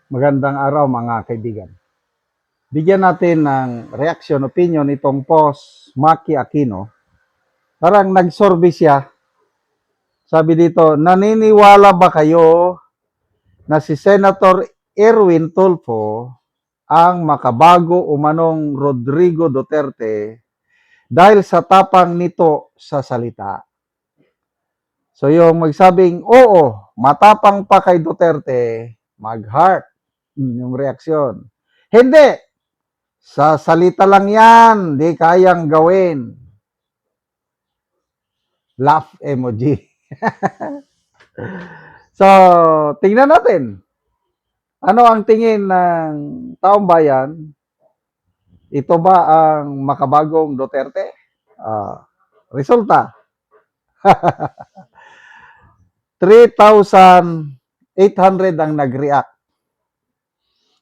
Magandang araw mga kaibigan. Bigyan natin ng reaction, opinion itong post Maki Aquino. Parang nag-survey siya. Sabi dito, naniniwala ba kayo na si Senator Erwin Tulfo ang makabago umanong Rodrigo Duterte dahil sa tapang nito sa salita? So yung magsabing, oo, matapang pa kay Duterte, mag-heart yung reaksyon. Hindi, sa salita lang yan, di kayang gawin. Laugh emoji. So, tingnan natin. Ano ang tingin ng taong bayan? Ito ba ang makabagong Duterte? Resulta, 3,800 ang nag-react.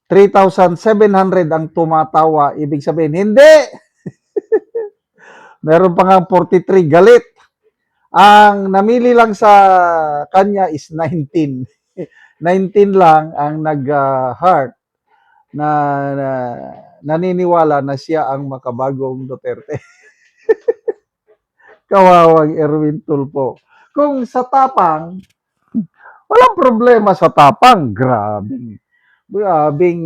3,700 ang tumatawa. Ibig sabihin, hindi! Meron pa nga 43 galit. Ang namili lang sa kanya is 19. 19 lang ang nag-heart na naniniwala na siya ang makabagong Duterte. Kawawang Erwin Tulfo. Kung sa tapang, walang problema sa tapang. Grabing,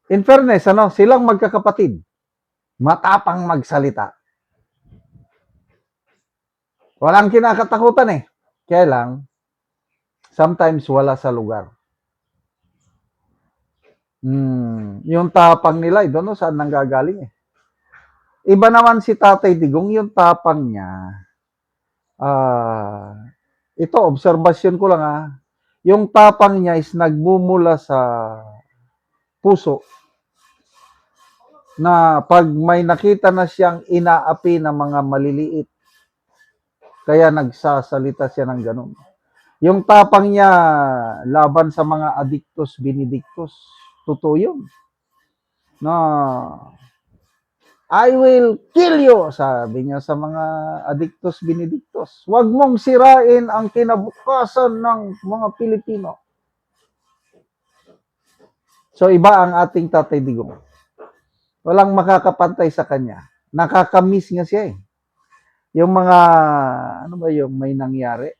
in fairness, silang magkakapatid. Matapang magsalita. Walang kinakatakutan eh. Kaya lang, sometimes wala sa lugar. Yung tapang nila, doon saan nanggagaling eh. Iba naman si Tatay Digong, yung tapang niya. Ito, obserbasyon ko lang yung tapang niya is nagmumula sa puso. Na pag may nakita na siyang inaapi ng mga maliliit, kaya nagsasalita siya ng ganun. Yung tapang niya laban sa mga adictus benedictus, totoo yun. Na I will kill you, sabi niya sa mga adictus benedictus. Huwag mong sirain ang kinabukasan ng mga Pilipino. So iba ang ating Tatay Digong. Walang makakapantay sa kanya. Nakakamiss nga siya eh. Yung mga, ano ba yung may nangyari?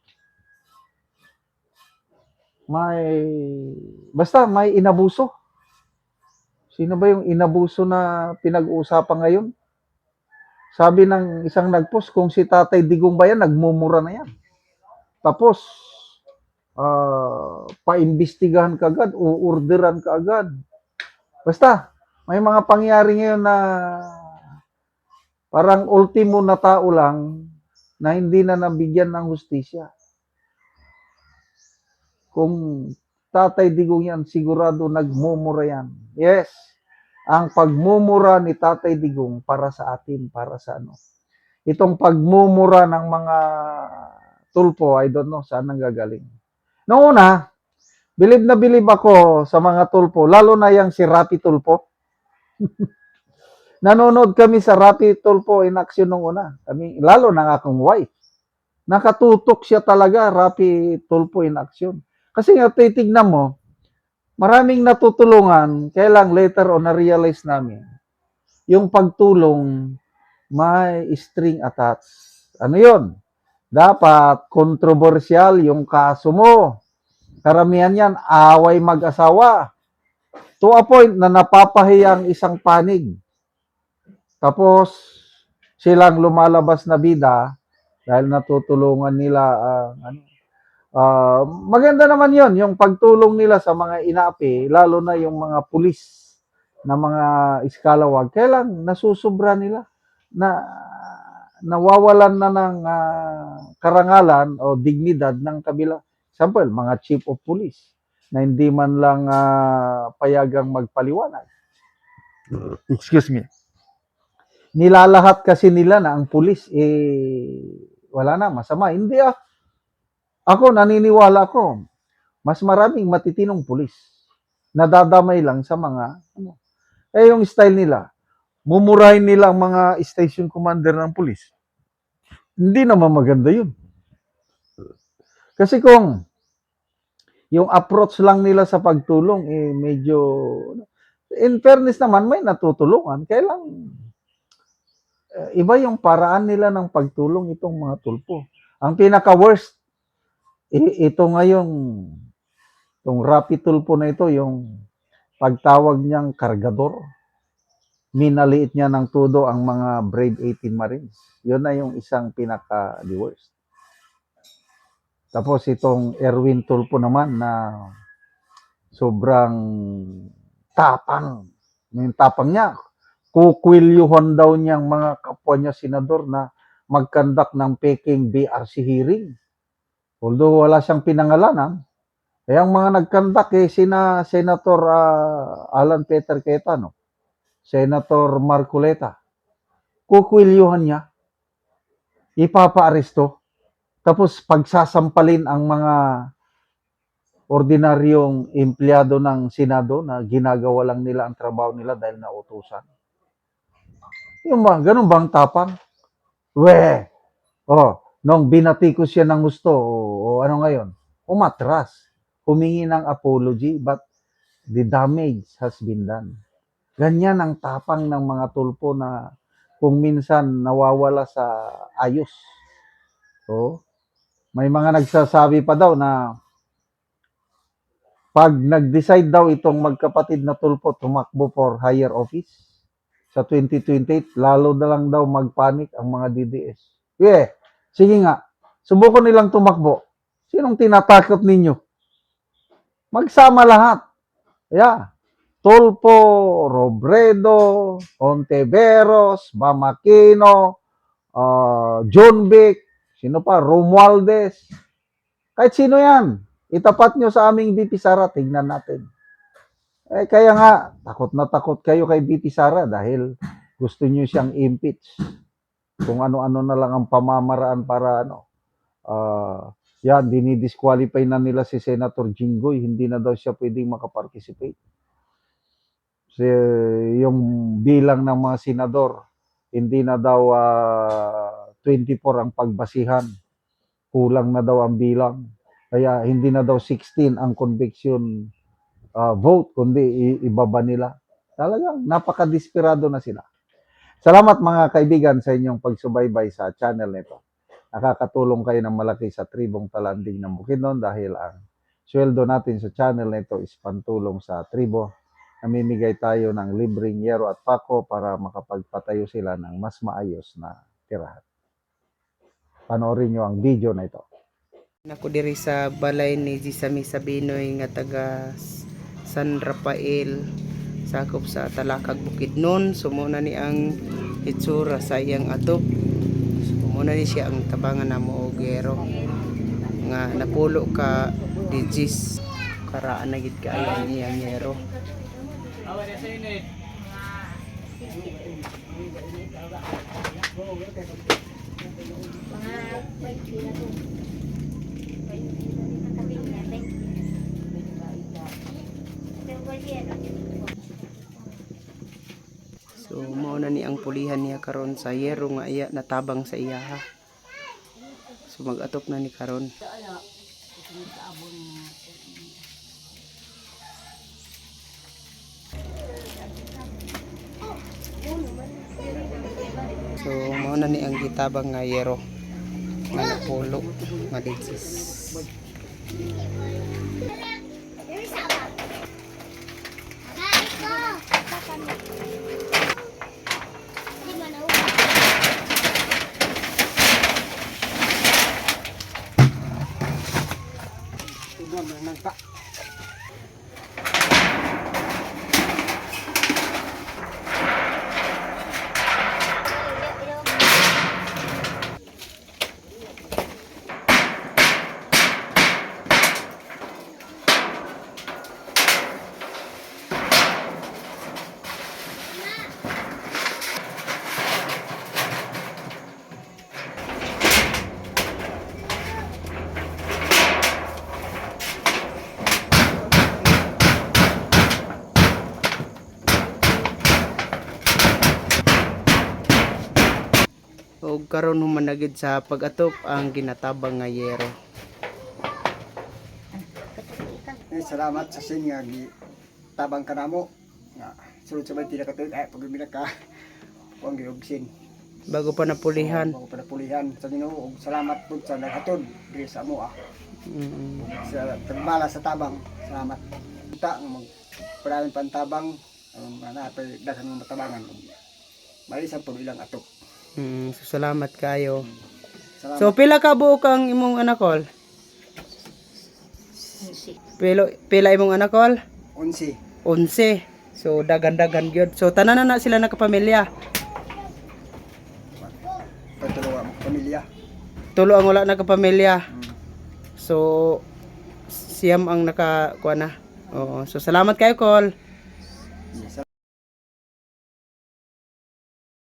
Basta may inabuso. Sino ba yung inabuso na pinag-uusapan ngayon? Sabi ng isang nagpost, kung si Tatay Digong ba yan, nagmumura na yan. Tapos, paimbestigahan ka agad, uorderan ka agad. Basta, may mga pangyari ngayon na parang ultimo na tao lang na hindi na nabigyan ng hustisya. Kung Tatay Digong yan, sigurado nagmumura yan. Yes, ang pagmumura ni Tatay Digong para sa atin, para sa ano. Itong pagmumura ng mga tulpo, I don't know saan nanggagaling. Noong una, bilib na bilib ako sa mga tulpo, lalo na yung si Rapi Tulpo. Nanonood kami sa Rapi Tulpo in action nung una. Kami, lalo na akong wife. Nakatutok siya talaga, Rapi Tulpo in action. Kasi nga, titignan mo, maraming natutulungan, kaya lang later on na-realize namin, yung pagtulong may string attached. Ano yun? Dapat kontrobersyal yung kaso mo. Karamihan yan, away mag-asawa. To a point na napapahiyang isang panig. Tapos, silang lumalabas na bida dahil natutulungan nila maganda naman yon yung pagtulong nila sa mga inaapi, lalo na yung mga pulis na mga iskalawag. Kaya lang, nasusubra nila na nawawalan na ng karangalan o dignidad ng kabila. Example, mga chief of police na hindi man lang payagang magpaliwanag. Excuse me. Nilalahat kasi nila na ang pulis, wala na, masama. Hindi Ako, naniniwala ako, mas maraming matitinong pulis. Nadadamay lang sa mga, yung style nila, mumurahin nila ang mga station commander ng pulis. Hindi naman maganda yun. Kasi kung yung approach lang nila sa pagtulong, medyo, in fairness naman, may natutulungan. Kaya lang, iba yung paraan nila ng pagtulong itong mga tulpo. Ang pinaka-worst, ito ngayon, itong Rapi Tulpo na ito, yung pagtawag niyang kargador, minaliit niya ng todo ang mga Brave 18 Marines. Yun na yung isang pinaka-the worst. Tapos itong Erwin Tulpo naman na sobrang tapang. Yung tapang niya, kukwilyuhan daw niyang mga kapwa niya senador na mag-conduct ng peking BRC hearing. Although wala siyang pinangalanan, kaya ang mga nag-conduct sina Senator Alan Peter Cayetano, Senator Marcoleta, kukwilyuhan niya, ipapa-aresto, tapos pagsasampalin ang mga ordinaryong empleyado ng Senado na ginagawa lang nila ang trabaho nila dahil nautusan. Yung ba, ganun bang tapang? Nung binatikos siya ng gusto, ano ngayon? Umatras. Humingi ng apology, but the damage has been done. Ganyan ang tapang ng mga tulpo na kung minsan nawawala sa ayos. So, may mga nagsasabi pa daw na pag nag-decide daw itong magkapatid na tulpo tumakbo for higher office sa 2028, lalo na lang daw magpanik ang mga DDS. Sige nga, subukan nilang tumakbo. Sinong tinatakot ninyo? Magsama lahat. Tulpo, Robredo, Ontiveros, Bamakino, John Vic, sino pa, Romualdez. Kahit sino yan. Itapat nyo sa aming BP Sara, tignan natin. Kaya nga, takot na takot kayo kay BP Sara dahil gusto nyo siyang impeach. Kung ano-ano na lang ang pamamaraan para dinidisqualify na nila si Senator Jinggoy, hindi na daw siya pwedeng makaparticipate. Kasi yung bilang ng mga senador, hindi na daw 24 ang pagbasihan. Kulang na daw ang bilang. Kaya hindi na daw 16 ang conviction vote, kundi ibaba nila. Talagang napaka-desperado na sila. Salamat mga kaibigan sa inyong pagsubaybay sa channel nito. Nakakatulong kayo ng malaki sa tribong Talanding ng Bukidnon dahil ang sweldo natin sa channel nito is pantulong sa tribo. Namimigay tayo ng libreng yero at pako para makapagpatayo sila ng mas maayos na tirahan. Panoorin nyo ang video na ito. Ako diri sa balay ni Gisami Sabinoy nga taga San Rafael, sakop sa Talakag Bukidnon. Sumuna ni ang itsura sa iyang atop. Sumuna ni siya ang tabangan na mo gero nga napulo ka digis karaan na gid kaayo iyang gero. So mao na ni ang pulihan niya karon sa yero nga iya natabang sa iya ha. So mag-atop na ni karon. So mao na ni ang gitabang nga yero nga napulo nga digis. Og karon humanagid sa pag-atop ang ginatabang nga yero. salamat sa sin nga tabang ka namo nga sulod sa tila ka tuig ay pagmila ka kuang giugsin Bago pa napulihan. ako panapulihan sa Ginoo ug salamat pud sa naghatod diri sa amo sa pagbala sa tabang salamat ta nga magparaming pantabang napay daghang mga matabangan malisan pud ilang atok So, salamat kayo. salamat So, pila ka buok ang imong anakol? Pila imong anakol? 11 11. So, dagan-dagan gyud. So, tanan na sila nakapamilya. patuloy mo pamilya Tulo ang wala nakapamilya. So, siyam ang nakakuha na. Oo. So, salamat kayo, Col. Yes,